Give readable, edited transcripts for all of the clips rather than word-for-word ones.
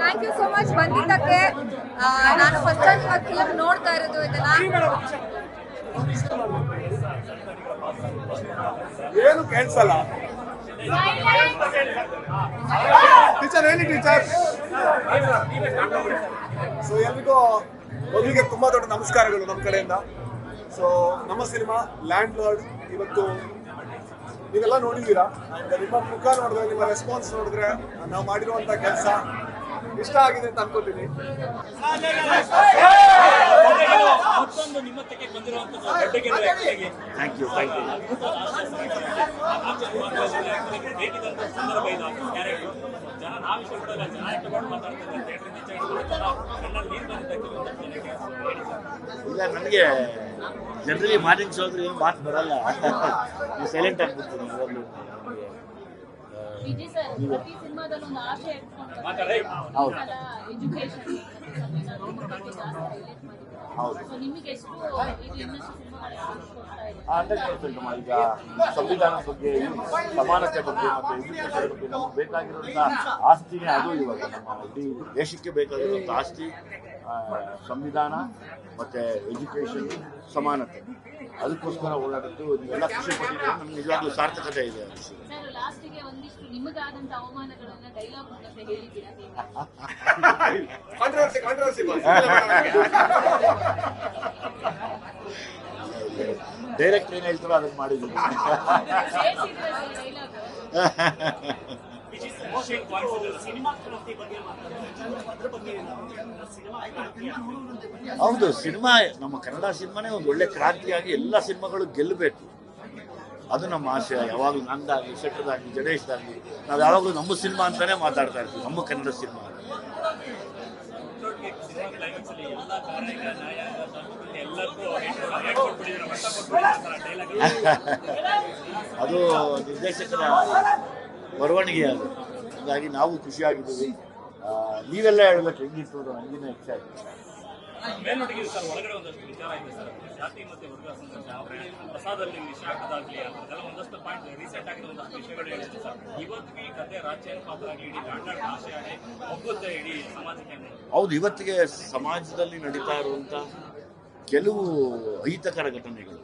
Thank you so much ಬಂದಿದ್ದಕ್ಕೆ. ನಾನು first time ಇವತ್ತು ಫಿಲಮ್ ನೋಡ್ತಾ ಇರೋದು ಇದನ್ನ. ಏನು ಕೇಳಿಸಲ್ಲ ಟೀಚರ್, ಹೇಳಿ ಟೀಚರ್. ಸೊ ಎಲ್ರಿಗೂ ಮೊದಲಿಗೆ ತುಂಬಾ ದೊಡ್ಡ ನಮಸ್ಕಾರಗಳು ನಮ್ಮ ಕಡೆಯಿಂದ. ಸೊ ನಮ್ಮ ಸಿನಿಮಾ ಲ್ಯಾಂಡ್ ಲಾರ್ಡ್ ಇವತ್ತು ನೀವೆಲ್ಲ ನೋಡಿದ್ದೀರಾ. ನಿಮ್ಮ ಮುಖ ನೋಡಿದ್ರೆ, ನಿಮ್ಮ ರೆಸ್ಪಾನ್ಸ್ ನೋಡಿದ್ರೆ ನಾವು ಮಾಡಿರುವಂತ ಕೆಲಸ ಇಷ್ಟ ಆಗಿದೆ ಅಂತ ಅನ್ಕೋತೀನಿ. ಇಲ್ಲ, ನನಗೆ ಜನರಲಿ ಮಾರ್ನಿಂಗ್ ಶೋ ಅಂದ್ರೆ ಏನು ಮಾತು ಬರಲ್ಲ, ನೀವು ಸೈಲೆಂಟ್ ಆಗ್ಬಿಡ್ತೀನಿ. ಈಗ ಸಂವಿಧಾನದ ಬಗ್ಗೆ, ಸಮಾನತೆ ಬಗ್ಗೆ ಮತ್ತೆ ಎಜುಕೇಶನ್ ಬಗ್ಗೆ ನಮಗೆ ಬೇಕಾಗಿರುವಂತಹ ಆಸ್ತಿನೇ ಅದು. ಇವಾಗ ನಮ್ಮ ಇಡೀ ದೇಶಕ್ಕೆ ಬೇಕಾಗಿರುವಂಥ ಆಸ್ತಿ ಸಂವಿಧಾನ ಮತ್ತೆ ಎಜುಕೇಶನ್, ಸಮಾನತೆ. ಅದಕ್ಕೋಸ್ಕರ ಓಡಾಡಿದ್ದು ನೀವೆಲ್ಲ ಖುಷಿ ಪಟ್ಟಿದ್ರೆ ನಮ್ಗೆ ನಿಜವಾಗ್ಲೂ ಸಾರ್ಥಕತೆ ಇದೆ. ಡೈರೆಕ್ಟ್ ಏನ್ ಹೇಳ್ತಾರೋ ಅದನ್ನ ಮಾಡಿದ್ದೀವಿ. ಹೌದು, ಸಿನಿಮಾ ನಮ್ಮ ಕನ್ನಡ ಸಿನಿಮಾನೇ ಒಂದು ಒಳ್ಳೆ ಕ್ರಾಂತಿಯಾಗಿ ಎಲ್ಲ ಸಿನಿಮಾಗಳು ಗೆಲ್ಲಬೇಕು, ಅದು ನಮ್ಮ ಆಶಯ. ಯಾವಾಗಲೂ ನಂದಾಗಲಿ, ಶೆಟ್ಟರ್ದಾಗಲಿ, ಜಡೇಶ್ದಾಗಲಿ ನಾವು ಯಾವಾಗಲೂ ನಮ್ಮ ಸಿನಿಮಾ ಅಂತಾನೆ ಮಾತಾಡ್ತಾ ಇರ್ತೀವಿ, ನಮ್ಮ ಕನ್ನಡ ಸಿನಿಮಾ. ಅದು ನಿರ್ದೇಶಕರ ಬರವಣಿಗೆ ಅದು. ಹಾಗಾಗಿ ನಾವು ಖುಷಿಯಾಗಿದ್ದೀವಿ. ನೀವೆಲ್ಲ ಹೇಳ್ಬೇಕು ಹೆಂಗಿತ್ತು, ನನಗಿನ್ನ ಹೆಚ್ಚ ಆಯ್ತು. ಒಳಗಡೆ ಒಂದಷ್ಟು ವಿಚಾರ ಇದೆ ಸರ್, ಜಾತಿ ಮತ್ತೆ ವರ್ಗ ಪ್ರಸಾದಲ್ಲಿ ಶಾಖದಾಗ್ಲಿ ಒಂದಷ್ಟು ಪಾಯಿಂಟ್ ರೀಸೆಂಟ್ ಆಗಿರೋ ಒಂದಷ್ಟು ವಿಷಯಗಳು ಹೇಳಿದೆ ಸರ್. ಇವತ್ತಿಗೆ ಈ ಕಥೆ ರಾಜ್ಯನ ಪಾತ್ರ ಆಗಿ ಇಡೀ ನಾಡಿನ ಭಾಷೆ ಆಗಿ ಒಗ್ಗುತ್ತೆ ಇಡೀ ಸಮಾಜಕ್ಕೆ. ಹೌದು, ಇವತ್ತಿಗೆ ಸಮಾಜದಲ್ಲಿ ನಡೀತಾ ಇರುವಂತ ಕೆಲವು ಅಹಿತಕರ ಘಟನೆಗಳು,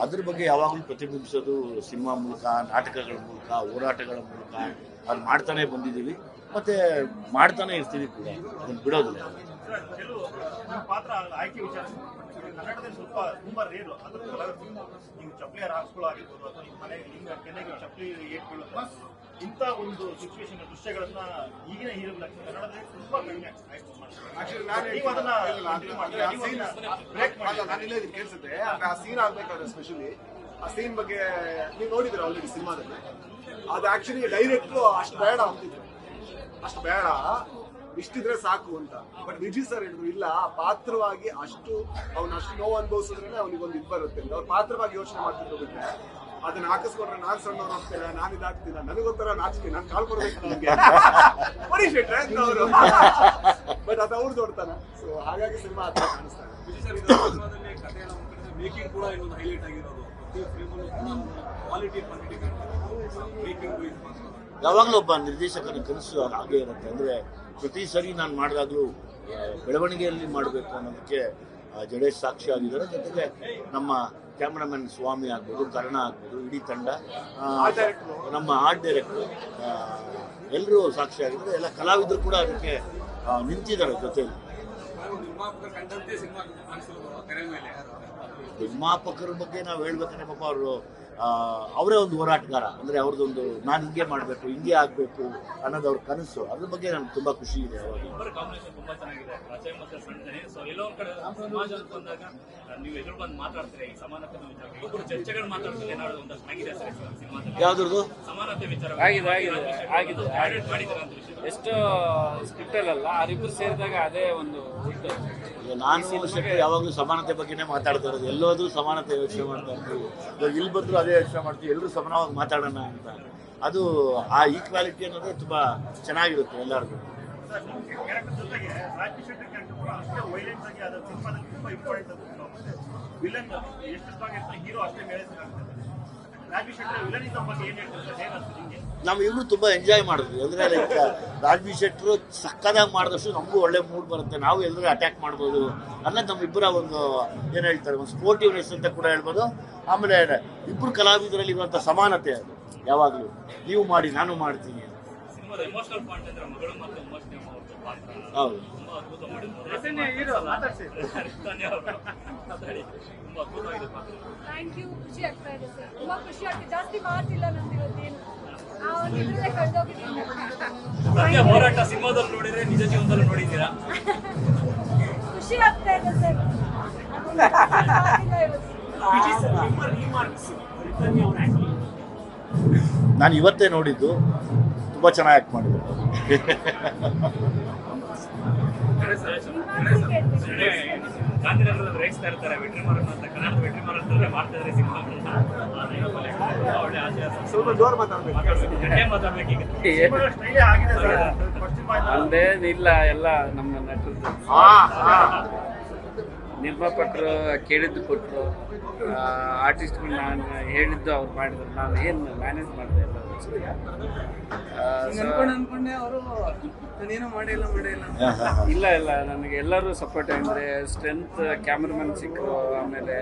ಅದ್ರ ಬಗ್ಗೆ ಯಾವಾಗಲೂ ಪ್ರತಿಬಿಂಬಿಸೋದು ಸಿನಿಮಾ ಮೂಲಕ, ನಾಟಕಗಳ ಮೂಲಕ, ಹೋರಾಟಗಳ ಮೂಲಕ ಅದು ಮಾಡ್ತಾನೆ ಬಂದಿದ್ದೀವಿ, ಮತ್ತೆ ಮಾಡ್ತಾನೆ ಇರ್ತೀವಿ ಕೂಡ, ಅದನ್ನು ಬಿಡೋದಿಲ್ಲ. ಕೆಲವು ಪಾತ್ರ ಆಯ್ಕೆ ವಿಚಾರ ಕನ್ನಡದಲ್ಲಿ ಸ್ವಲ್ಪ ತುಂಬಾ ರೇರು. ಅದ್ರ ನೀವು ಚಪ್ಪಲಿ ಹಾಕ್ಸ್ಕೊಳ್ಳೋ ಆಗಿರ್ಬೋದು, ಅಥವಾ ನಿಮ್ಮ ಮನೆಗೆ ನಿಮ್ಮ ಕೆನೆಗೆ ಚಪ್ಪಲಿ ಏಟ್ಗಳು, ಇಂಥ ಒಂದು ಸಿಚುವೇಶನ್ ದೃಶ್ಯಗಳನ್ನ ಈಗಿನ ಹೀರೋಗಳ ಕನ್ನಡದಲ್ಲಿ ತುಂಬಾ ಕಡಿಮೆ ಕೇಳಿಸುತ್ತೆ. ಆ ಸೀನ್ ಆಗ್ಬೇಕಾದ್ರೆ ಸ್ಪೆಷಲಿ ಆ ಸೀನ್ ಬಗ್ಗೆ ನೀವು ನೋಡಿದ್ರೆ ಆಲ್ರೆಡಿ ಸಿನಿಮಾದಲ್ಲಿ, ಅದು ಆಕ್ಚುಲಿ ಡೈರೆಕ್ಟ್ರು ಅಷ್ಟು ಬೇಡ ಅಂತಿದ್ರು, ಅಷ್ಟು ಬೇಡ, ಇಷ್ಟಿದ್ರೆ ಸಾಕು ಅಂತ. ಬಟ್ ವಿಜಯ್ ಸರ್ ಹೇಳಿದ್ರು ಇಲ್ಲ, ಪಾತ್ರವಾಗಿ ಅಷ್ಟು ನೋವು ಅನುಭವಿಸಿದ್ರೆ ಅವನಿಗೊಂದು ಇದು ಬರುತ್ತೆ ಅಂತ. ಅವ್ರು ಪಾತ್ರವಾಗಿ ಯೋಚನೆ ಮಾಡ್ತಿದ್ರು ಬಿಟ್ಟರೆ ಅದನ್ನ ಹಾಕಿಸ್ಕೊಂಡ್ರೆ ನಾನ್ ಸಣ್ಣವ್ರು ಹೋಗ್ತೇನೆ, ನಾನು ಇದಾಗ್ತೀನಿ, ನನಗೊಂಥರ ನಾಚಿಕೆ, ನಾನು ಕಾಲ್ ಕೊಡ್ಬೇಕು ನನಗೆ ಬರೀ ಶೆಟ್ರೆ ಅಂತ ಅವರು. ಬಟ್ ಅದು ಅವ್ರು ದೊಡ್ಡತನ. ಸೊ ಹಾಗಾಗಿ ಸಿನಿಮಾ ಹತ್ರ ಕಾಣಿಸ್ತಾರೆ. ಮೇಕಿಂಗ್ ಕೂಡ ಇನ್ನೊಂದು ಹೈಲೈಟ್ ಆಗಿರೋದು, ಕ್ವಾಲಿಟಿ ಯಾವಾಗಲೂ ಒಬ್ಬ ನಿರ್ದೇಶಕನ ಕನಸು ಹಾಗೆ ಇರುತ್ತೆ. ಅಂದರೆ ಪ್ರತಿ ಸರಿ ನಾನು ಮಾಡಿದಾಗಲೂ ಬೆಳವಣಿಗೆಯಲ್ಲಿ ಮಾಡಬೇಕು ಅನ್ನೋದಕ್ಕೆ ಜಡೇಶ್ ಸಾಕ್ಷಿ ಆಗಿದ್ದಾರೆ. ಜೊತೆಗೆ ನಮ್ಮ ಕ್ಯಾಮ್ರಾಮನ್ ಸ್ವಾಮಿ ಆಗ್ಬೋದು, ಕರ್ಣ ಆಗ್ಬೋದು, ಇಡೀ ತಂಡ, ನಮ್ಮ ಆರ್ಟ್ ಡೈರೆಕ್ಟ್ರು ಎಲ್ಲರೂ ಸಾಕ್ಷಿ ಆಗಿದ್ದಾರೆ. ಎಲ್ಲ ಕಲಾವಿದರು ಕೂಡ ಅದಕ್ಕೆ ನಿಂತಿದ್ದಾರೆ ಜೊತೆಯಲ್ಲಿ. ನಿರ್ಮಾಪಕರ ಬಗ್ಗೆ ನಾವು ಹೇಳ್ಬೇಕಂದ್ರೆ ಪಾಪ ಅವರು ಅವರೇ ಒಂದು ಹೋರಾಟಗಾರ. ಅಂದರೆ ಅವ್ರದ್ದೊಂದು ನಾನು ಹಿಂಗೆ ಮಾಡಬೇಕು, ಹಿಂಗೆ ಆಗಬೇಕು ಅನ್ನೋದು ಅವ್ರ ಕನಸು. ಅದ್ರ ಬಗ್ಗೆ ನನಗೆ ತುಂಬ ಖುಷಿ ಇದೆ. ಅವಾಗ ತುಂಬಾ ಚೆನ್ನಾಗಿದೆ ಅಜಯ್ ಮತ್ತೆ ಸಂಜಯ್. ಸೊ ಎಲ್ಲೋ ಒಂದ್ ಕಡೆ ಸಮಾಜ ಅಂತ ಬಂದಾಗ ನೀವು ಎದುರು ಬಂದು ಮಾತಾಡ್ತೀರಿ, ಈ ಸಮಾನತೆ ವಿಚಾರ ಒಬ್ಬರು ಚರ್ಚೆಗಳು ಮಾತಾಡ್ತಾರೆ, ಏನಾದ್ರು ಒಂದಷ್ಟು ಆಗಿದೆ ಸರ್ ಸಿನಿಮಾದಲ್ಲಿ ಯಾವ್ದ್ರದ್ದು ಸಮಾನತೆ ವಿಚಾರ ಆಗಿದೆ ಮಾಡಿದ್ದಾರೆ ಅಂತ ವಿಷಯ. ಎಷ್ಟು ಸ್ಕ್ರಿಪ್ಟ್ ಅಲ್ಲ, ಅವರಿಬ್ಬರು ಸೇರಿದಾಗ ಅದೇ ಒಂದು ನಾನು ಶೆಟ್ಟಿ ಯಾವಾಗಲೂ ಸಮಾನತೆ ಬಗ್ಗೆನೇ ಮಾತಾಡ್ತಾ ಇರೋದು. ಎಲ್ಲೋದ್ರೂ ಸಮಾನತೆ ಯೋಚನೆ ಮಾಡ್ತಾ ಇರ್ತೀವಿ, ಇಲ್ಲಿ ಬಂದರೂ ಅದೇ ಯೋಚನೆ ಮಾಡ್ತೀವಿ, ಎಲ್ಲರೂ ಸಮಾನವಾಗಿ ಮಾತಾಡೋಣ ಅಂತ. ಅದು ಆ ಈಕ್ವಾಲಿಟಿ ಅನ್ನೋದೇ ತುಂಬ ಚೆನ್ನಾಗಿರುತ್ತೆ ಎಲ್ಲರಿಗೂ. ವಿಲನ್ ಎಷ್ಟು ಸ್ಟ್ರಾಂಗ್ ಇರ್ತಾರೆ, ಹೀರೋ ಅಷ್ಟೇ ಮೇಲೆ ರಾಜೀವ್ ಶೆಟ್ಟರ್ ವಿಲನಿಸಂ ಬಗ್ಗೆ ಏನ್ ಹೇಳ್ತಾರೆ ಸರ್? ಹೇಗಾಗ್ತದೆ ನಿಮಗೆ? ನಾವಿಬ್ರು ತುಂಬಾ ಎಂಜಾಯ್ ಮಾಡಿದ್ವಿ. ಅಂದ್ರೆ ಲೈಕ್ ರಾಜ್ವಿ ಶೆಟ್ರು ಸಕ್ಕದಾಗಿ ಮಾಡಿದಷ್ಟು ನಮಗೂ ಒಳ್ಳೆ ಮೂಡ್ ಬರುತ್ತೆ, ನಾವು ಎಲ್ಲರೂ ಅಟ್ಯಾಕ್ ಮಾಡ್ಬೋದು ಅನ್ನೋದು ನಮ್ಮಿಬ್ಬರ ಒಂದು ಏನು ಹೇಳ್ತಾರೆ ಒಂದು ಸ್ಪೋರ್ಟಿವ್ನೆಸ್ ಅಂತ ಕೂಡ ಹೇಳ್ಬೋದು. ಆಮೇಲೆ ಇಬ್ಬರು ಕಲಾವಿದರಲ್ಲಿ ಇರುವಂಥ ಸಮಾನತೆ ಅದು ಯಾವಾಗಲೂ, ನೀವು ಮಾಡಿ ನಾನು ಮಾಡ್ತೀನಿ. ಹೌದು, ಥ್ಯಾಂಕ್ ಯು. ಖುಷಿ ಆಗ್ತಾ ಇದೆ ಸರ್, ತುಂಬಾ ಖುಷಿ ಆಗ್ತಿದೆ. ಜಾಸ್ತಿ ಮಾತಿಲ್ಲ ನಂದು ಇವತ್ತೇನು, ಆ ಒಂದು ಇದ್ರಲ್ಲೇ ಕಳೆದೋಗಿದ್ದೀನಿ. ಹೋರಾಟ ಸಿನಿಮಾದಲ್ಲಿ ನೋಡಿದ್ರೆ ನಿಜ ಜೀವನದಲ್ಲಿ ನೋಡಿದ್ದೀರಾ? ಖುಷಿ ಆಗ್ತಾ ಇದೆ ಸರ್. ಮಾತಿಲ್ಲ ಇವತ್ತು. ನಾನು ಇವತ್ತೇ ನೋಡಿದ್ದು, ತುಂಬ ಚೆನ್ನಾಗಿ ಆ್ಯಕ್ಟ್ ಮಾಡಿದ್ರು. ಗಾಂಧಿನಗರದಲ್ಲಿ ರೇಗಿಸ್ತಾ ಇರ್ತಾರೆ ವೆಟ್ರಿಮಾರನ್ ಅಂತ, ಕನ್ನಡದ ವೆಟ್ರಿಮಾರನ್ ಅಂತಂದ್ರೆ ಮಾಡ್ತಾ ಇದ್ರೆ ಸಿನಿಮಾಗಳನ್ನ ಒಳ್ಳೆ ಆಶಯ. ಸ್ವಲ್ಪ ಜೋರ್ ಮಾತಾಡ್ಬೇಕು. ಜೊತೆ ಮಾತಾಡ್ಬೇಕೀಗ. ಸ್ಟೈಲೇ ಆಗಿದೆ ಸರ್. ಫಸ್ಟ್ ಅಂದೇನಿಲ್ಲ, ಎಲ್ಲ ನಮ್ಮ ನಟರದ್ದು ನಿರ್ಮಾಪಕರು ಕೇಳಿದ್ದು ಕೊಟ್ಟರು, ಆರ್ಟಿಸ್ಟ್ಗಳು ನಾನು ಹೇಳಿದ್ದು ಅವ್ರು ಮಾಡಿದ್ರು, ನಾನು ಏನು ಮ್ಯಾನೇಜ್ ಮಾಡಿದೆ ಎಲ್ಲ. ಅನ್ಕೊಂಡೆ ಅವರು ನಾನೇನೋ ಮಾಡಿಲ್ಲ ಇಲ್ಲ ನನಗೆ ಎಲ್ಲರೂ ಸಪೋರ್ಟ್ ಅಂದರೆ ಸ್ಟ್ರೆಂತ್ ಕ್ಯಾಮ್ರಾಮನ್ ಸಿಕ್ಕರು, ಆಮೇಲೆ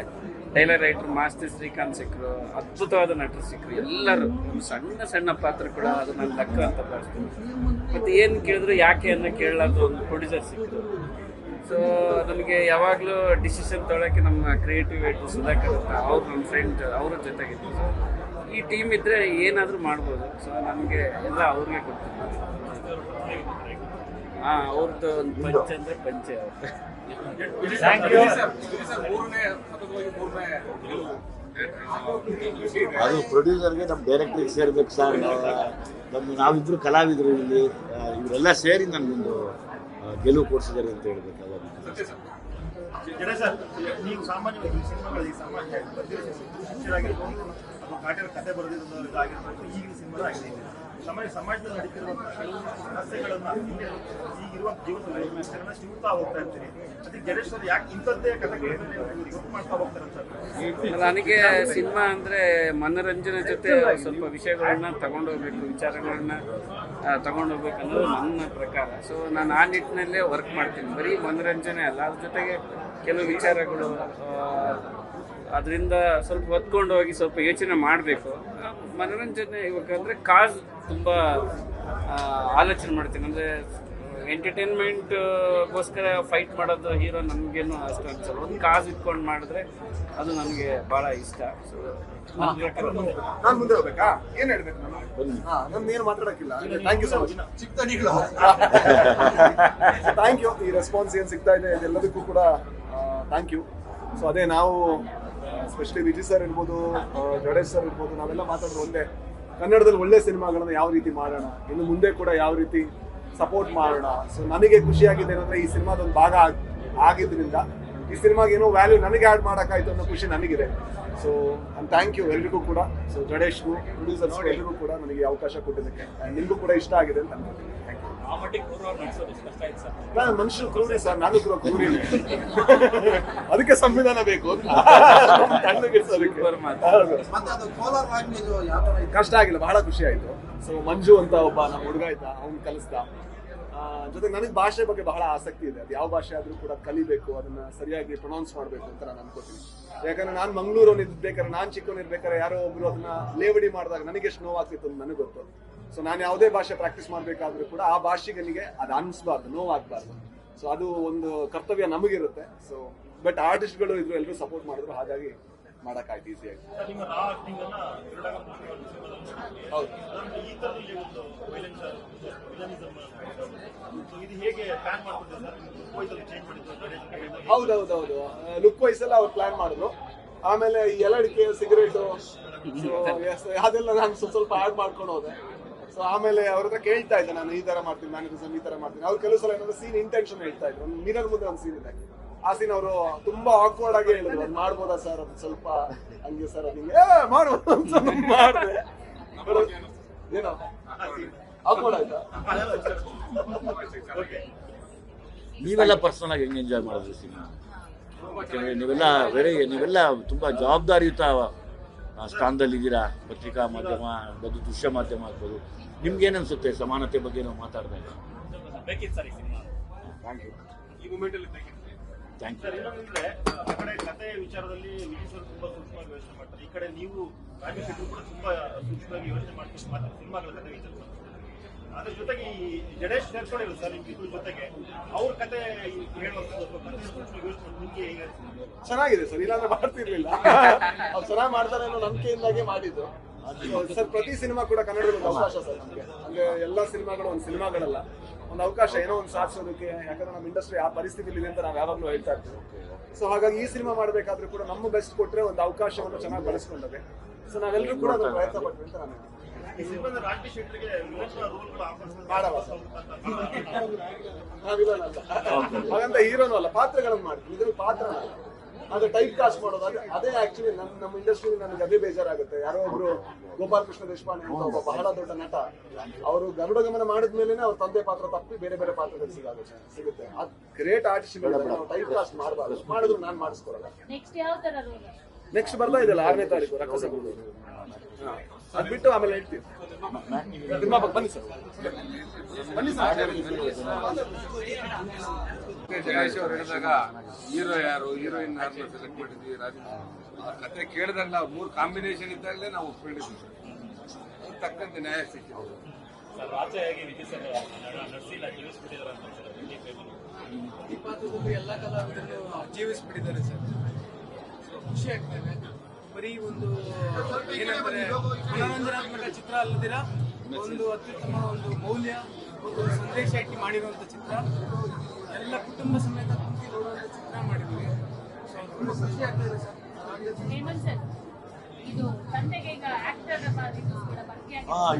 ಟೈಲರ್ ರೈಟರ್ ಮಾಸ್ತಿ ಶ್ರೀಕಾಂತ್ ಸಿಕ್ಕರು, ಅದ್ಭುತವಾದ ನಟರು ಸಿಕ್ಕರು ಎಲ್ಲರೂ. ಒಂದು ಸಣ್ಣ ಸಣ್ಣ ಪಾತ್ರ ಕೂಡ ಅದು ನನ್ನ ಲೆಕ್ಕ ಅಂತ ಭಾವಿಸ್ತೀನಿ. ಮತ್ತು ಏನು ಕೇಳಿದ್ರು ಯಾಕೆ ಅನ್ನೋ ಕೇಳಲಾರ್ದು ಒಂದು ಪ್ರೊಡ್ಯೂಸರ್ ಸಿಕ್ಕರು. ಸೊ ನನಗೆ ಯಾವಾಗಲೂ ಡಿಸಿಷನ್ ತೊಗೊಳಕ್ಕೆ ನಮ್ಮ ಕ್ರಿಯೇಟಿವ್ ಏಟು ಸುಧಾಕರ್ ಅಂತ ಅವ್ರು ನನ್ನ ಫ್ರೆಂಡ್, ಅವ್ರ ಜೊತೆಗಿದ್ದು. ಸೊ ಈ ಟೀಮ್ ಇದ್ದರೆ ಏನಾದರೂ ಮಾಡ್ಬೋದು. ಸೊ ನನಗೆ ಎಲ್ಲ ಅವ್ರಿಗೆ ಕೊಡ್ತೀನಿ. ಅವ್ರದ್ದು ಒಂದು ಪಂಚ ಅಂದರೆ ಪಂಚೆ ಅವ್ರದ್ದು. ಅದು ಪ್ರೊಡ್ಯೂಸರ್ಗೆ ನಮ್ಮ ಡೈರೆಕ್ಟ್ರಿಗೆ ಸೇರ್ಬೇಕು ಸರ್. ನಾವಿಬ್ರು ಕಲಾವಿದರು ಇಲ್ಲಿ, ಇವರೆಲ್ಲ ಸೇರಿ ನನಗೊಂದು ಗೆಲುವು ಕೊಡಿಸಿದ್ದಾರೆ ಅಂತ ಹೇಳ್ಬೇಕಾದ್ರೆ. ಸರ್, ನೀವು ಸಾಮಾನ್ಯವಾಗಿ ಸಿನಿಮಾಗಳಲ್ಲಿ ಸಮಾಜ ಶಿಕ್ಷರಾಗಿರ್ಬೋದು ಅಥವಾ ಕಾಟೇರ ಕಥೆ ಬರೆದಿರೋದು ಇದಾಗಿರ್ಬೋದು, ಈಗಿನ ಸಿನಿಮಾ ಆಗಿದೆ. ಸಮಾಜದಲ್ಲಿ ನಡೀತಿರುವಂತಹ ಸಮಸ್ಯೆಗಳನ್ನ ಈಗಿರುವ ಜೀವನದಲ್ಲಿ ಶಿವತಾ ಹೋಗ್ತಾ ಇರ್ತೀರಿ. ಅದಕ್ಕೆ ಜಡೇಶ್ ಅವರು ಯಾಕೆ ಇಂಥದ್ದೇ ಕಥೆಗಳನ್ನ ಗೊತ್ತು ಮಾಡ್ತಾ ಹೋಗ್ತಾರೆ ಸರ್? ನನಗೆ ಸಿನಿಮಾ ಅಂದರೆ ಮನೋರಂಜನೆ ಜೊತೆ ಸ್ವಲ್ಪ ವಿಷಯಗಳನ್ನ ತಗೊಂಡೋಗ್ಬೇಕು, ವಿಚಾರಗಳನ್ನ ತಗೊಂಡೋಗ್ಬೇಕು ಅನ್ನೋದು ನನ್ನ ಪ್ರಕಾರ. ಸೊ ನಾನು ಆ ನಿಟ್ಟಿನಲ್ಲೇ ವರ್ಕ್ ಮಾಡ್ತೀನಿ. ಬರೀ ಮನೋರಂಜನೆ ಅಲ್ಲ, ಅದ್ರ ಜೊತೆಗೆ ಕೆಲವು ವಿಚಾರಗಳು, ಅದರಿಂದ ಸ್ವಲ್ಪ ಹೊತ್ಕೊಂಡು ಹೋಗಿ ಸ್ವಲ್ಪ ಯೋಚನೆ ಮಾಡಬೇಕು. ಮನೋರಂಜನೆ ಇವಾಗಂದರೆ ಕಾಸ್ ತುಂಬ ಆಲೋಚನೆ ಮಾಡ್ತೀನಿ. ಅಂದರೆ ಎಂಟರ್ಟೈನ್ಮೆಂಟ್ಗೋಸ್ಕರ ಫೈಟ್ ಮಾಡೋದು ಹೀರೋ ನನಗೇನು ಅಷ್ಟು ಅನ್ಸಲ್ಲ. ಒಂದು ಕಾಸ್ ಇಟ್ಕೊಂಡು ಮಾಡಿದ್ರೆ ಅದು ನನಗೆ ಭಾಳ ಇಷ್ಟ. ಸೊ ನಾನು ಮುಂದೆ ಹೋಗ್ಬೇಕಾ? ಏನ್ ಹೇಳ್ಬೇಕು ನಾನು? ನಮ್ದು ಏನು ಮಾತಾಡಕ್ಕಿಲ್ಲ. Thank you so much. Thank you. ಈ ರೆಸ್ಪಾನ್ಸ್ ಏನು ಸಿಗ್ತಾ ಇದೆ ಇದೆಲ್ಲದಕ್ಕೂ ಕೂಡ ಥ್ಯಾಂಕ್ ಯು. ಸೊ ಅದೇ ನಾವು ಎಸ್ಪೆಷಲಿ ವಿಜಯ್ ಸರ್ ಇರ್ಬೋದು, ಜಡೇಶ್ ಸರ್ ಇರ್ಬೋದು, ನಾವೆಲ್ಲ ಮಾತಾಡೋದು ಒಂದೇ, ಕನ್ನಡದಲ್ಲಿ ಒಳ್ಳೆ ಸಿನಿಮಾಗಳನ್ನ ಯಾವ ರೀತಿ ಮಾಡೋಣ, ಇನ್ನು ಮುಂದೆ ಕೂಡ ಯಾವ ರೀತಿ ಸಪೋರ್ಟ್ ಮಾಡೋಣ. ಸೊ ನನಗೆ ಖುಷಿಯಾಗಿದೆ ಏನಂದ್ರೆ ಈ ಸಿನಿಮಾದೊಂದು ಭಾಗ ಆಗಿದ್ದರಿಂದ ಈ ಸಿನಿಮಾಗೆ ಏನೋ ವ್ಯಾಲ್ಯೂ ನನಗೆ ಆ್ಯಡ್ ಮಾಡೋಕ್ಕಾಯ್ತು ಅನ್ನೋ ಖುಷಿ ನನಗಿದೆ. ಸೊ ಥ್ಯಾಂಕ್ ಯು ಎಲ್ರಿಗೂ ಕೂಡ. ಸೊ ಜಡೇಶ್ಗೂ ಪ್ರೊಡ್ಯೂಸರ್ಸ್ಗೂ ಎಲ್ರಿಗೂ ಕೂಡ ನನಗೆ ಅವಕಾಶ ಕೊಟ್ಟಿದ್ದಕ್ಕೆ, ನಿಮಗೂ ಕೂಡ ಇಷ್ಟ ಆಗಿದೆ ಅಂತ ಅನ್ಕೊಳ್ತೀನಿ. Thank you. ನಾನು ಮನುಷ್ಯರು ಕ್ರೂರಿ ಸರ್, ನಾನು ಕೂಡ ಕ್ರೂರಿ. ಅದಕ್ಕೆ ಸಂವಿಧಾನ ಬೇಕು ಅಂತ ಕಷ್ಟ ಆಗಿಲ್ಲ, ಬಹಳ ಖುಷಿ ಆಯ್ತು. ಸೊ ಮಂಜು ಅಂತ ಒಬ್ಬ ನಮ್ಮ ಹುಡುಗ ಇದ್ದ, ಅವ್ನು ಕಲಿಸ್ದ. ಜೊತೆಗೆ ನನಗೆ ಭಾಷೆ ಬಗ್ಗೆ ಬಹಳ ಆಸಕ್ತಿ ಇದೆ. ಅದು ಯಾವ ಭಾಷೆ ಆದ್ರೂ ಕೂಡ ಕಲಿಬೇಕು, ಅದನ್ನ ಸರಿಯಾಗಿ ಪ್ರೊನೌನ್ಸ್ ಮಾಡಬೇಕು ಅಂತ ನಾನು ಅನ್ಕೋತೀನಿ. ಯಾಕಂದ್ರೆ ನಾನು ಮಂಗಳೂರವ್ನು ಇರ್ಬೇಕಾದ್ರೆ, ನಾನು ಚಿಕ್ಕವನಿರ್ಬೇಕಾದ್ರೆ ಯಾರೋ ಒಬ್ರು ಅದನ್ನ ಲೇವಡಿ ಮಾಡಿದಾಗ ನನಗೆ ಎಷ್ಟು ನೋವಾಗ್ತಿತ್ತು ಅಂತ ನನಗೆ ಗೊತ್ತು. ಸೊ ನಾನು ಯಾವುದೇ ಭಾಷೆ ಪ್ರಾಕ್ಟೀಸ್ ಮಾಡಬೇಕಾದ್ರೂ ಕೂಡ ಆ ಭಾಷೆಗನಿಗೆ ಅದು ಅನಿಸ್ಬಾರ್ದು, ನೋವಾಗಬಾರ್ದು. ಸೊ ಅದು ಒಂದು ಕರ್ತವ್ಯ ನಮಗಿರುತ್ತೆ. ಸೊ ಬಟ್ ಆರ್ಟಿಸ್ಟ್ಗಳು ಇದ್ರು, ಎಲ್ಲರೂ ಸಪೋರ್ಟ್ ಮಾಡಿದ್ರು, ಹಾಗಾಗಿ ಮಾಡೋಕ್ಕಾಯ್ತು ಈಸಿಯಾಗಿ. ಹೌದು ಹೌದೌದೌದು, ಲುಕ್ ವೈಸ್ ಎಲ್ಲ ಅವ್ರು ಪ್ಲಾನ್ ಮಾಡಿದ್ರು. ಆಮೇಲೆ ಈ ಎಲಡಿಕೆ, ಸಿಗರೇಟು ಅದೆಲ್ಲ ನಾನು ಸ್ವಲ್ಪ ಆಡ್ ಮಾಡ್ಕೊಂಡು ಹೋದೆ. ಸೊ ಆಮೇಲೆ ಅವ್ರ ಹತ್ರ ಕೇಳ್ತಾ ಇದ್ದೆ, ನಾನು ಈ ತರ ಮಾಡ್ತೀನಿ, ಮ್ಯಾನೇಜರ್ ಈ ತರ ಮಾಡ್ತೀನಿ. ಅವ್ರು ಕೆಲವು ಸಲ ಏನಾದ್ರು ಸೀನ್ ಇಂಟೆನ್ಷನ್ ಹೇಳ್ತಾ ಇದ್ರು. ಒಂದು ಮಿರರ್ ಮುಂದೆ ಒಂದು ಸೀನ್ ಇದೆ, ಆ ಸೀನ್ ಅವರು ತುಂಬಾ ಆಕ್ವರ್ಡ್ ಆಗಿ ಹೇಳಿದ್ರು, ಅದು ಮಾಡ್ಬೋದಾ ಸರ್, ಅದು ಸ್ವಲ್ಪ ಹಂಗೆ ಸರ್, ಅದು ಹಿಂಗೆ ಮಾಡ್ಬೋದು ಅಂತ ಮಾಡಿದೆ. ಏನೋ ಆಕ್ವರ್ಡ್ ಆಯ್ತಾ? ನೀವೆಲ್ಲ ಪರ್ಸನಲ್ ಆಗಿ ಹೆಂಗೆ ಎಂಜಾಯ್ ಮಾಡಿದ್ರಿ ಸಿನಿಮಾ? ನೀವೆಲ್ಲ ತುಂಬಾ ಜವಾಬ್ದಾರಿಯುತ ಸ್ಥಾನದಲ್ಲಿದ್ದೀರಾ. ಪತ್ರಿಕಾ ಮಾಧ್ಯಮ ಆಗ್ಬೋದು, ದೃಶ್ಯ ಮಾಧ್ಯಮ ಆಗ್ಬೋದು. ನಿಮ್ಗೇನು ಅನ್ಸುತ್ತೆ ಸಮಾನತೆ ಬಗ್ಗೆ ನಾವು ಮಾತಾಡಿದಾಗ? ಬೇಕಿತ್ತು ಸರ್ ಈ ಸಿನಿಮಾ. Thank you. ಈ ಮೂಮೆಂಟ್ ಅಲ್ಲಿ ಬೇಕಿತ್ತು. Thank you. ಸರ್ ಇನ್ನೊಂದಂದ್ರೆ ಆ ಕಡೆ ಕಥೆ ವಿಚಾರದಲ್ಲಿ ವಿಜಯ್ ಸರ್ ತುಂಬಾ ಸೂಕ್ಷ್ಮವಾಗಿ ಯೋಚನೆ ಮಾಡ್ತಾರೆ. ಈ ಕಡೆ ನೀವು ರಾಜು ಶೆಟ್ಟಿ ಕೂಡ ತುಂಬಾ ಸೂಕ್ಷ್ಮವಾಗಿ ಯೋಚನೆ ಮಾಡ್ತೀವಿ ಮಾತ್ರ ಸಿನಿಮಾಗಳ ಕಥೆ ವಿಚಾರ. ಅದ್ರ ಜೊತೆಗೆ ಈ ಜಡೇಶ್ ಸೇರ್ಕೊಂಡಿದ್ರು ಸರ್ ಇದ್ರ ಜೊತೆಗೆ ಅವ್ರ ಕತೆ ನಿಮ್ಗೆ ಹೇಗೆ ಚೆನ್ನಾಗಿದೆ ಸರ್, ಇಲ್ಲಾಂದ್ರೆ ಮಾಡ್ತಿರ್ಲಿಲ್ಲ. ಅವ್ರು ಚೆನ್ನಾಗಿ ಮಾಡ್ತಾರೆ ಅನ್ನೋ ನಂಬಿಕೆಯಿಂದಾಗೆ ಮಾಡಿದ್ದು ಸರ್. ಪ್ರತಿ ಸಿನಿಮಾ ಕೂಡ ಕನ್ನಡದಲ್ಲಿ ಒಂದು ಅವಕಾಶ ಸರ್ ನಮಗೆ. ಅಂದ್ರೆ ಎಲ್ಲಾ ಸಿನಿಮಾಗಳು ಒಂದು ಸಿನಿಮಾಗಳಲ್ಲ, ಒಂದು ಅವಕಾಶ ಏನೋ ಒಂದು ಸಾಧಿಸೋದಕ್ಕೆ. ಯಾಕಂದ್ರೆ ನಮ್ಮ ಇಂಡಸ್ಟ್ರಿ ಆ ಪರಿಸ್ಥಿತಿಲಿ ಇದೆ ಅಂತ ನಾವು ಯಾವಾಗಲೂ ಹೇಳ್ತಾ ಇರ್ತೀವಿ. ಸೊ ಹಾಗಾಗಿ ಈ ಸಿನಿಮಾ ಮಾಡಬೇಕಾದ್ರೂ ಕೂಡ ನಮ್ಮ ಬೆಸ್ಟ್ ಕೊಟ್ರೆ ಒಂದು ಅವಕಾಶವನ್ನು ಚೆನ್ನಾಗಿ ಬಳಸ್ಕೊಂಡದೆ. ಸೊ ನಾವೆಲ್ಲರೂ ಕೂಡ ಅದನ್ನು ಪ್ರಯತ್ನ ಪಟ್ವಿ ಅಂತ ನಾನು ಈ ಸಿನಿಮಾದ ರಾಜು ಶೆಟ್ಟರಿಗೆ ರೋಲ್ಗಳು ಆಫರ್ ಮಾಡಲ್ಲ ಸರ್, ನಾವಿಲ್ಲ ಹಾಗಂತ ಹೀರೋನು ಅಲ್ಲ, ಪಾತ್ರಗಳನ್ನು ಮಾಡ್ತೀವಿ. ಇದ್ರಲ್ಲಿ ಪಾತ್ರ ಅದೇ ಟೈಪ್ ಕಾಸ್ಟ್ ಮಾಡೋದು ಅದೇ ಆಕ್ಚುಲಿ ನಮ್ಮ ಇಂಡಸ್ಟ್ರಿಯಲ್ಲಿ ನನಗೆ ಅದೇ ಬೇಜಾರಾಗುತ್ತೆ. ಯಾರೋ ಒಬ್ರು ಗೋಪಾಲ್ ಕೃಷ್ಣ ದೇಶಪಾಂಡೆ ಅಂತ ಒಬ್ಬ ಬಹಳ ದೊಡ್ಡ ನಟ, ಅವರು ಗರುಡ ಗಮನ ಮಾಡಿದ್ಮೇಲೆ ಅವ್ರ ತಂದೆ ಪಾತ್ರ ತಪ್ಪಿ ಬೇರೆ ಬೇರೆ ಪಾತ್ರಗಳು ಸಿಗುತ್ತೆ. ಅದು ಗ್ರೇಟ್ ಆರ್ಟಿಸ್ಟ್ ನಾವು ಟೈಪ್ ಕಾಸ್ಟ್ ಮಾಡಬಾರ್ದು, ಮಾಡಿದ್ರು ನಾನು ಮಾಡಿಸ್ಕೊಡಲ್ಲ. ನೆಕ್ಸ್ಟ್ ಬರ್ತಾ ಇದೆಯಲ್ಲ 6ನೇ ತಾರೀಕು ರಕ್ಕಸಗಳು, ಅದ್ ಬಿಟ್ಟು ಆಮೇಲೆ ಹೇಳ್ತೀವಿ. ಬನ್ನಿ ಸರ್, ಬನ್ನಿ ಸರ್. ಜಗೇಶ್ ಅವ್ರು ಹೇಳಿದಾಗ ಹೀರೋ ಯಾರು, ಹೀರೋಯಿನ್ ಯಾರನ್ನ ಸೆಲೆಕ್ಟ್ ಮಾಡಿದ್ವಿ, ಆ ಕತೆ ಕೇಳಿದಾಗ ನಾವು 3 ಕಾಂಬಿನೇಷನ್ ಇದ್ದಾಗಲೇ ನಾವು ಒಪ್ಕೊಂಡಿದ್ವಿ. ತಕ್ಕಂತೆ ನ್ಯಾಯ ಸಿಕ್ಕಿದೆ. ಆಚೆಯಾಗಿ ವಿಜಯ್ ಸರ್ ನರ್ಸಿಲ್ಲ ಜೀವಿಸ್ಬಿಟ್ಟಿದ್ದಾರೆ ಅಂತ ಈ ಪಾತ್ರದಲ್ಲಿ ಎಲ್ಲ ಕಲಾವಿದರನ್ನು ಜೀವಿಸ್ಬಿಟ್ಟಿದ್ದಾರೆ ಸರ್. ಖುಷಿ ಆಗ್ತದೆ. ಬರೀ ಒಂದು ಏನಂದ್ರೆ ಮನೋರಂಜನಾತ್ಮಕ ಚಿತ್ರ ಅಲ್ಲದಿರ ಒಂದು ಅತ್ಯುತ್ತಮ ಒಂದು ಮೌಲ್ಯ, ಒಂದು ಸಂದೇಶ ಇಟ್ಟು ಮಾಡಿರುವಂಥ ಚಿತ್ರ. ಎಲ್ಲ ಕುಟುಂಬ ಸಮೇತ ಕುಂತಿ ನೋಡುವಂಥ ಚಿತ್ರ ಮಾಡಿದ್ವಿ. ಸೊ ತುಂಬ ಖುಷಿ ಆಗ್ತದೆ ಸರ್. ಇದು ತಂದೆಗೆ ಈಗ ಆಕ್ಟರ್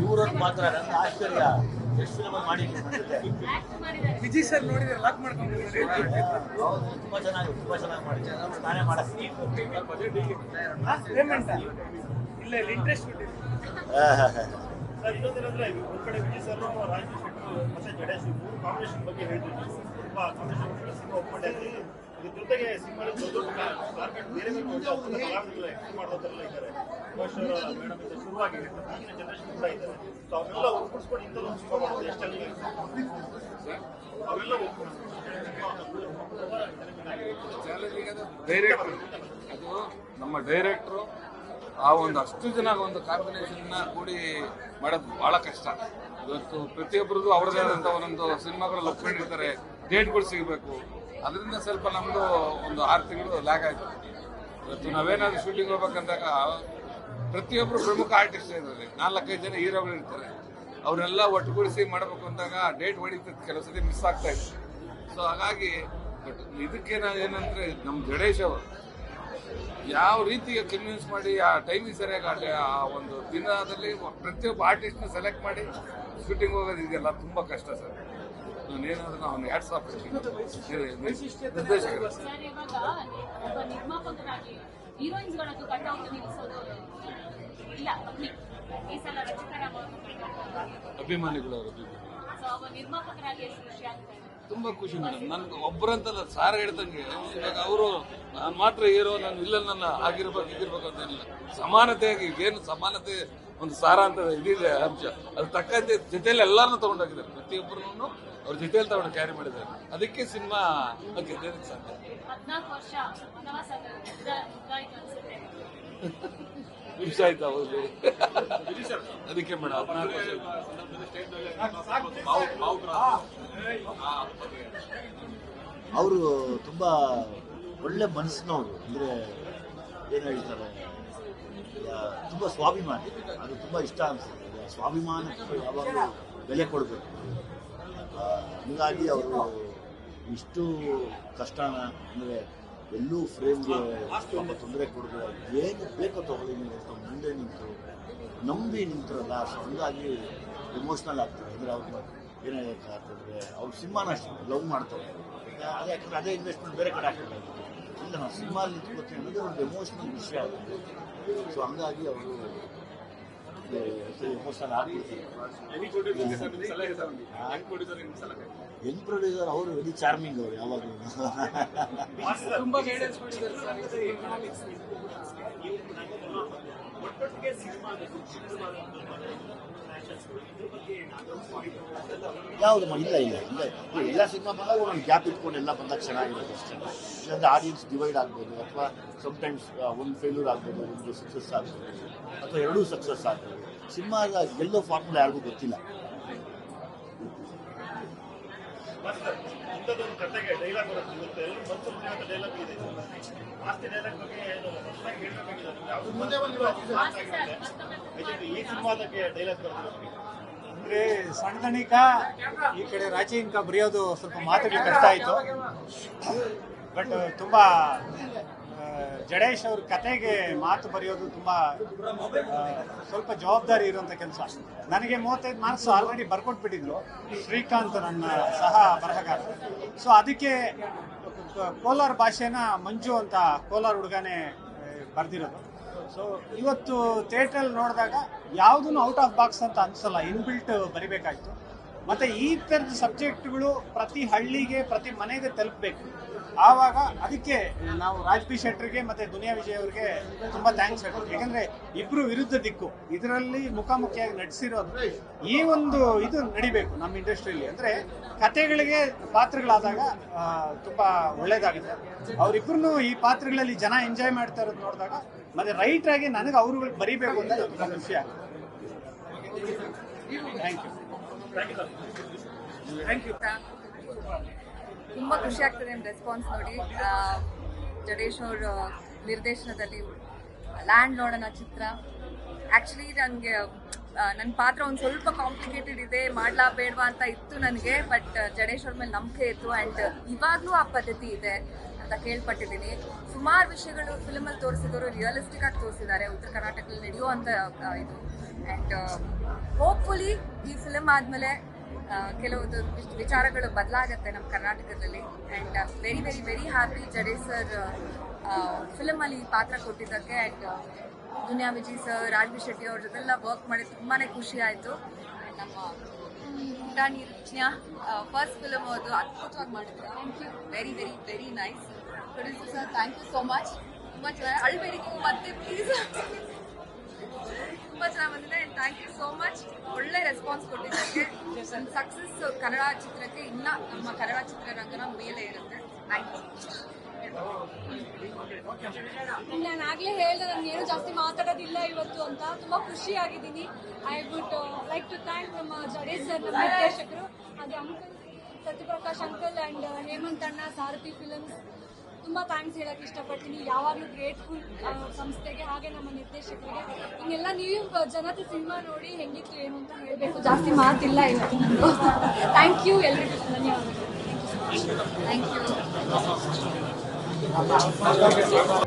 ಇವ್ರದ್ದು ಮಾತ್ರ ನನ್ನ ಆಶ್ಚರ್ಯ. ಎಷ್ಟು ಸಿನಿಮಾ ಮಾಡಿದ್ದಾರೆ ವಿಜಯ್ ಸರ್ ನೋಡಿದ್ರೆ ಲಾಕ್ ಮಾಡ್ಕೊಂಡು ತುಂಬಾ ಚೆನ್ನಾಗಿ ಮಾಡಿದ್ದಾರೆ. ನಾನೇ ಮಾಡಿಸ್ತೀನಿ. ಪೇಮೆಂಟ್ ಇಲ್ಲ ಇಂಟ್ರೆಸ್ಟ್ ಕೊಟ್ಟಿದ್ದೀವಿ. ಸರ್ ಇನ್ನೊಂದೇನಂದ್ರೆ ಒಂದ್ ಕಡೆ ವಿಜಯ್ ಸರ್, ರಾಜು ಶೆಟ್ಟಿ ಮತ್ತೆ ಜಡೇಶ್ 3 ಕಾಂಬಿನೇಷನ್ ಬಗ್ಗೆ ಹೇಳ್ತಿದ್ರು. ತುಂಬಾ ಕಾಂಬಿನೇಷನ್ ಸಿನಿಮಾ ಒಪ್ಕೊಂಡೈತಿ. ಇದ್ರ ಜೊತೆಗೆ ಸಿನಿಮಾ ದೊಡ್ಡ ಮಾರ್ಕೆಟ್ ಬೇರೆ ಕಲಾವಿದರೆಲ್ಲ ಎಕ್ಸ್ಪೆಕ್ಟ್ ಮಾಡೋದೆಲ್ಲ ಇದ್ದಾರೆ. ಮೇಡಮ್ ಇಂದ ಶುರುವಾಗಿ ಈಗಿನ ಜನರೇಷನ್ ಕೂಡ ಇದ್ದಾರೆ. ಸೊ ಅವೆಲ್ಲ ಒಪ್ಪಿಸ್ಕೊಂಡು ಇಂಥದ್ದು ಒಂದು ಸಿನಿಮಾ ಮಾಡೋದು ಎಷ್ಟಲ್ಲಿ ಅವೆಲ್ಲ ಡೈರೆಕ್ಟರ್, ಅದು ನಮ್ಮ ಡೈರೆಕ್ಟ್ರು ಆ ಒಂದು ಅಷ್ಟು ಜನ ಒಂದು ಕಾಂಬಿನೇಷನ್ನ ಕೂಡಿ ಮಾಡೋದು ಬಹಳ ಕಷ್ಟ. ಇವತ್ತು ಪ್ರತಿಯೊಬ್ಬರದ್ದು ಅವ್ರದೇ ಆದಂಥ ಒಂದೊಂದು ಸಿನಿಮಾಗಳಲ್ಲಿ ಒಪ್ಕೊಂಡಿರ್ತಾರೆ, ಡೇಟ್ಗಳು ಸಿಗಬೇಕು. ಅದರಿಂದ ಸ್ವಲ್ಪ ನಮ್ಮದು ಒಂದು 6 ತಿಂಗಳು ಲ್ಯಾಗ್ ಆಯಿತು. ಇವತ್ತು ನಾವೇನಾದ್ರೂ ಶೂಟಿಂಗ್ ಹೋಗ್ಬೇಕಂದಾಗ ಪ್ರತಿಯೊಬ್ಬರು ಪ್ರಮುಖ ಆರ್ಟಿಸ್ಟ್ ಇದ್ದಾರೆ, 4-5 ಜನ ಹೀರೋಗಳು ಇರ್ತಾರೆ. ಅವರೆಲ್ಲ ಒಟ್ಟುಗೂಡಿಸಿ ಮಾಡಬೇಕು ಅಂದಾಗ ಡೇಟ್ ಹೊಡಿತದೆ, ಕೆಲವು ಸತಿ ಮಿಸ್ ಆಗ್ತಾ ಇತ್ತು. ಸೊ ಹಾಗಾಗಿ ಬಟ್ ಇದಕ್ಕೆ ನಾವು ಏನಂದರೆ ನಮ್ಮ ಜಡೇಶ್ ಅವರು ಯಾವ ರೀತಿಗೆ ಕನ್ವಿನ್ಸ್ ಮಾಡಿ ಆ ಟೈಮಿಗೆ ಸರಿಯಾಗಿ ಆ ಒಂದು ದಿನದಲ್ಲಿ ಪ್ರತಿಯೊಬ್ಬ ಆರ್ಟಿಸ್ಟ್ನ ಸೆಲೆಕ್ಟ್ ಮಾಡಿ ಶೂಟಿಂಗ್ ಹೋಗೋದು ಇದೆಯಲ್ಲ ತುಂಬ ಕಷ್ಟ ಸರ್. ನಾನೇನಾದ್ರೂ ನಾವು ಹ್ಯಾಟ್ಸ್ ಆಫ್ ನಿರ್ದೇಶಕರು. ಅಭಿಮಾನಿಗಳು ತುಂಬಾ ಖುಷಿ ಮೇಡಮ್. ನನ್ಗೆ ಒಬ್ಬರಂತಲ್ಲ, ಸಾರ್ ಹೇಳ್ದಂಗೆ ಇವಾಗ ಅವರು ನಾನು ಮಾತ್ರ ಹೀರೋ, ನಾನು ವಿಲ್ಲನ್ ನನ್ನ ಆಗಿರ್ಬೇಕು ಇದಿರ್ಬೇಕು ಅಂತೇನಿಲ್ಲ. ಸಮಾನತೆಯಾಗಿ ಏನು ಸಮಾನತೆ ಒಂದು ಸಾರ ಅಂತ ಇದಿದೆ ಅಂಶ, ಅದು ತಕ್ಕಂತೆ ಜೊತೆಯಲ್ಲಿ ಎಲ್ಲಾರನ್ನೂ ತಗೊಂಡೋಗಿದ್ದಾರೆ. ಪ್ರತಿಯೊಬ್ಬರನ್ನು ಅವ್ರ ಜೊತೆಯಲ್ಲಿ ತಗೊಂಡು ಕ್ಯಾರಿ ಮಾಡಿದ್ದಾರೆ. ಅದಕ್ಕೆ ಸಿನಿಮಾ ಗೆದ್ದಕ್ಕೆ ಸಾಧ್ಯ. ನಿಮಿಷ ಆಯ್ತಾ ಹೋಗಿ ಅದಕ್ಕೆ ಮೇಡಮ್ 14 ಅವರು ತುಂಬಾ ಒಳ್ಳೆ ಮನಸ್ಸಿನವರು. ಅಂದರೆ ಏನು ಹೇಳ್ತಾರೆ, ತುಂಬ ಸ್ವಾಭಿಮಾನಿ. ಅದು ತುಂಬ ಇಷ್ಟ ಅನಿಸುತ್ತೆ. ಸ್ವಾಭಿಮಾನಕ್ಕೆ ಯಾವಾಗಲೂ ಬೆಲೆ ಕೊಡಬೇಕು. ಹೀಗಾಗಿ ಅವರು ಇಷ್ಟು ಕಷ್ಟನ ಅಂದರೆ ಎಲ್ಲೂ ಫ್ರೇಮ್ಗೆ ತುಂಬ ತೊಂದರೆ ಕೊಡೋದು, ಏನು ಬೇಕೋ ತಗೊಳ್ಳಿ ಅಂತ ಮುಂದೆ ನಿಂತು ನಂಬಿ ನಿಂತಿರಲ್ಲ. ಸೊ ಹಂಗಾಗಿ ಎಮೋಷ್ನಲ್ ಆಗ್ತಾರೆ. ಅಂದರೆ ಅವ್ರು ಏನೇ ಆಗ್ತದೆ, ಅವ್ರು ಸಿನಿಮಾನ ಅಷ್ಟು ಲವ್ ಮಾಡ್ತಾರೆ. ಅದೇ ಯಾಕಂದರೆ ಅದೇ ಇನ್ವೆಸ್ಟ್ಮೆಂಟ್ ಬೇರೆ ಕಡೆ ಆಗ್ತದೆ. ಇಲ್ಲ ನಾವು ಸಿನಿಮಾಲಿ ನಿಂತ್ಕೋತೀವಿ ಅನ್ನೋದು ಒಂದು ಎಮೋಷ್ನಲ್ ವಿಷಯ ಆಗುತ್ತೆ. ಸೊ ಹಂಗಾಗಿ ಅವರು ಎಮೋಷನಲ್ ಆಗ್ಬಿಡ್ತಾರೆ. ಯಂಗ್ ಪ್ರೊಡ್ಯೂಸರ್ ಅವರು ವೆರಿ ಚಾರ್ಮಿಂಗ್. ಅವರು ಯಾವಾಗಲೂ ತುಂಬಾ ಗೈಡೆನ್ಸ್ ಮಾಡಿದ್ದಾರೆ ಸರ್. ಯಾವುದು ಇಲ್ಲ ಎಲ್ಲ ಸಿನಿಮಾ ಬಂದಾಗ ಒಂದು ಗ್ಯಾಪ್ ಇಟ್ಕೊಂಡು ಎಲ್ಲ ಬಂದಾಗ ಚೆನ್ನಾಗಿರುತ್ತೆ ಅಷ್ಟೇ. ಇಲ್ಲಾಂದರೆ ಆಡಿಯನ್ಸ್ ಡಿವೈಡ್ ಆಗ್ಬೋದು, ಅಥವಾ ಸಮ್ಟೈಮ್ಸ್ ಒಂದು ಫೇಲ್ಯೂರ್ ಆಗ್ಬೋದು, ಒಂದು ಸಕ್ಸಸ್ ಆಗ್ಬೋದು, ಅಥವಾ ಎರಡೂ ಸಕ್ಸಸ್ ಆಗ್ಬೋದು. ಸಿನಿಮಾದ ಗೆಲ್ಲೋ ಫಾರ್ಮುಲಾ ಯಾರಿಗೂ ಗೊತ್ತಿಲ್ಲ. ಇಂಥದ್ದೊಂದು ಕತೆಗೆ ಡೈಲಾಗ್ ಬರುತ್ತೆ, ಇವತ್ತು ಎಲ್ಲರೂ ಮನಸ್ಸಲ್ಲಿ ಅಂತ ಡೈಲಾಗ್ ಇದೆ. ಆಸ್ತಿ ಡೈಲಾಗ್ ಬಗ್ಗೆ ಏನು ಹೊಸದಾಗಿ ಹೇಳ್ಬೇಕಾಗಿದೆ, ಈ ಸಿನಿಮಾದಕ್ಕೆ ಡೈಲಾಗ್ ಬರುತ್ತೆ. ಅಂದರೆ ಸಣ್ಣ ತನಿಕ ಈ ಕಡೆ ರಾಚಿ ಇನ್ಕ ಬರೆಯೋದು ಸ್ವಲ್ಪ ಮಾತುಗಳು ಕಷ್ಟ ಆಯಿತು. ಬಟ್ ತುಂಬ ಜಡೇಶ್ ಅವ್ರ ಕತೆಗೆ ಮಾತು ಬರೆಯೋದು ತುಂಬ ಸ್ವಲ್ಪ ಜವಾಬ್ದಾರಿ ಇರುವಂಥ ಕೆಲಸ. ನನಗೆ 35 ಮಾರ್ಕ್ಸ್ ಆಲ್ರೆಡಿ ಬರ್ಕೊಟ್ಬಿಟ್ಟಿದ್ರು ಶ್ರೀಕಾಂತ್, ನನ್ನ ಸಹ ಬರಹಗಾರ. ಸೊ ಅದಕ್ಕೆ ಕೋಲಾರ ಭಾಷೆನ ಮಂಜು ಅಂತ ಕೋಲಾರ ಹುಡುಗನೇ ಬರೆದಿರೋದು. ಸೊ ಇವತ್ತು ಥಿಯೇಟ್ರಲ್ಲಿ ನೋಡಿದಾಗ ಯಾವುದೂ ಔಟ್ ಆಫ್ ಬಾಕ್ಸ್ ಅಂತ ಅನಿಸಲ್ಲ, ಇನ್ಬಿಲ್ಟ್ ಬರಿಬೇಕಾಯ್ತು. ಮತ್ತು ಈ ಥರದ ಸಬ್ಜೆಕ್ಟ್ಗಳು ಪ್ರತಿ ಹಳ್ಳಿಗೆ, ಪ್ರತಿ ಮನೆಗೆ ತಲುಪಬೇಕು. ಆವಾಗ ಅದಕ್ಕೆ ನಾವು ರಾಜ್ ಬಿ ಶೆಟ್ಟರ್ಗೆ ಮತ್ತು ದುನಿಯಾ ವಿಜಯ್ ಅವ್ರಿಗೆ ತುಂಬ ಥ್ಯಾಂಕ್ಸ್ ಹೇಳ್ತೀವಿ. ಯಾಕಂದರೆ ಇಬ್ಬರು ವಿರುದ್ಧ ದಿಕ್ಕು ಇದರಲ್ಲಿ ಮುಖಾಮುಖಿಯಾಗಿ ನಟಿಸಿರೋದು. ಈ ಒಂದು ಇದು ನಡಿಬೇಕು ನಮ್ಮ ಇಂಡಸ್ಟ್ರಿಯಲ್ಲಿ. ಅಂದರೆ ಕತೆಗಳಿಗೆ ಪಾತ್ರಗಳಾದಾಗ ತುಂಬ ಒಳ್ಳೇದಾಗುತ್ತೆ. ಅವರಿಬ್ಬರೂ ಈ ಪಾತ್ರಗಳಲ್ಲಿ ಜನ ಎಂಜಾಯ್ ಮಾಡ್ತಾ ಇರೋದು ನೋಡಿದಾಗ, ಮತ್ತು ರೈಟ್ರಾಗಿ ನನಗೆ ಅವ್ರುಗಳು ಬರೀಬೇಕು ಅಂತ ತುಂಬ ಖುಷಿ ಆಗುತ್ತೆ. Thank you. ತುಂಬ ಖುಷಿ ಆಗ್ತದೆ ನಿಮ್ಮ ರೆಸ್ಪಾನ್ಸ್ ನೋಡಿ. ಜಡೇಶ್ ಅವ್ರ ನಿರ್ದೇಶನದಲ್ಲಿ ಲ್ಯಾಂಡ್ ನೋಡೋಣ ಚಿತ್ರ. ಆ್ಯಕ್ಚುಲಿ ನನಗೆ ನನ್ನ ಪಾತ್ರ ಒಂದು ಸ್ವಲ್ಪ ಕಾಂಪ್ಲಿಕೇಟೆಡ್ ಇದೆ, ಮಾಡ್ಲಾ ಬೇಡವಾ ಅಂತ ಇತ್ತು ನನಗೆ. ಬಟ್ ಜಡೇಶ್ ಅವ್ರ ಮೇಲೆ ನಂಬಿಕೆ ಇತ್ತು. ಆ್ಯಂಡ್ ಇವಾಗಲೂ ಆ ಪದ್ಧತಿ ಇದೆ ಅಂತ ಕೇಳ್ಪಟ್ಟಿದ್ದೀನಿ. ಸುಮಾರು ವಿಷಯಗಳು ಫಿಲ್ಮಲ್ಲಿ ತೋರಿಸಿದವರು ರಿಯಲಿಸ್ಟಿಕ್ ಆಗಿ ತೋರಿಸಿದ್ದಾರೆ, ಉತ್ತರ ಕರ್ನಾಟಕದಲ್ಲಿ ನಡೆಯುವಂಥ ಇದು. ಆ್ಯಂಡ್ ಹೋಪ್ಫುಲಿ ಈ ಫಿಲ್ಮ್ ಆದಮೇಲೆ ಕೆಲವೊಂದು ವಿಚಾರಗಳು ಬದಲಾಗುತ್ತೆ ನಮ್ಮ ಕರ್ನಾಟಕದಲ್ಲಿ. And very very very happy Jadesh sir ಫಿಲಮಲ್ಲಿ ಈ ಪಾತ್ರ ಕೊಟ್ಟಿದ್ದಕ್ಕೆ. ಆ್ಯಂಡ್ ದುನಿಯಾ ವಿಜಯ್ ಸರ್, ರಾಜ್ ಬಿ ಶೆಟ್ಟಿ ಅವ್ರ ಜೊತೆಲ್ಲ ವರ್ಕ್ ಮಾಡಿ ತುಂಬಾ ಖುಷಿ ಆಯಿತು. ನಮ್ಮ ಪುಟಾಣಿ ರುಚಿಯ ಫಸ್ಟ್ ಫಿಲಮ್ ಅದು ಅದ್ಭುತವಾಗಿ ಮಾಡಿದ್ರು. Thank you, very very very nice. Producer sir, thank you so much. ತುಂಬ ಚೆನ್ನಾಗಿ ಅಳ್ಬೇಡಿ ಮತ್ತೆ ಪ್ಲೀಸ್. ತುಂಬ ಚೆನ್ನಾಗಿ ಬಂದಿದೆ. Thank you so much. ಒಳ್ಳೆ ರೆಸ್ಪಾನ್ಸ್ ಕೊಟ್ಟಿದ್ದಕ್ಕೆ. ಒಂದು ಸಕ್ಸಸ್ ಕನ್ನಡ ಚಿತ್ರಕ್ಕೆ ಇನ್ನ ನಮ್ಮ ಕನ್ನಡ ಚಿತ್ರರಂಗನ ಮೇಲೆ ಇರುತ್ತೆ. Thank you. ನಾನು ಆಗಲೇ ಹೇಳಿದೆ, ನಾನು ಏನು ಜಾಸ್ತಿ ಮಾತಾಡೋದಿಲ್ಲ ಇವತ್ತು ಅಂತ. ತುಂಬ ಖುಷಿಯಾಗಿದ್ದೀನಿ. I would like to thank ನಮ್ಮ ಜಡೇಶ್ ಸರ್, ನಮ್ಮ ನಿರ್ದೇಶಕರು, ಹಾಗೆ uncle Satyaprakash uncle and Hemanth ಅಣ್ಣ, ಸಾರಥಿ ಫಿಲಮ್ಸ್. ತುಂಬ ಥ್ಯಾಂಕ್ಸ್ ಹೇಳೋಕ್ಕೆ ಇಷ್ಟಪಡ್ತೀನಿ. ಯಾವಾಗಲೂ ಗ್ರೇಟ್ಫುಲ್ ಸಂಸ್ಥೆಗೆ, ಹಾಗೆ ನಮ್ಮ ನಿರ್ದೇಶಕರಿಗೆ. ಹಿಂಗೆಲ್ಲ ನೀವು ಜನತೆ ಸಿನಿಮಾ ನೋಡಿ ಹೆಂಗಿತ್ತು ಏನು ಅಂತ ಹೇಳಬೇಕು. ಜಾಸ್ತಿ ಮಾತಿಲ್ಲ ಇವತ್ತು ನನಗೂ. ಥ್ಯಾಂಕ್ ಯು ಎಲ್ರಿಗೂ, ಧನ್ಯವಾದಗಳು. Thank you.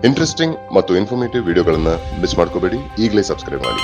ಇಂಟ್ರೆಸ್ಟಿಂಗ್ ಮತ್ತು ಇನ್ಫಾರ್ಮೇಟಿವ್ ವಿಡಿಯೋಗಳನ್ನು ಮಿಸ್ ಮಾಡ್ಕೋಬೇಡಿ. ಈಗಲೇ ಸಬ್ಸ್ಕ್ರೈಬ್ ಮಾಡಿ.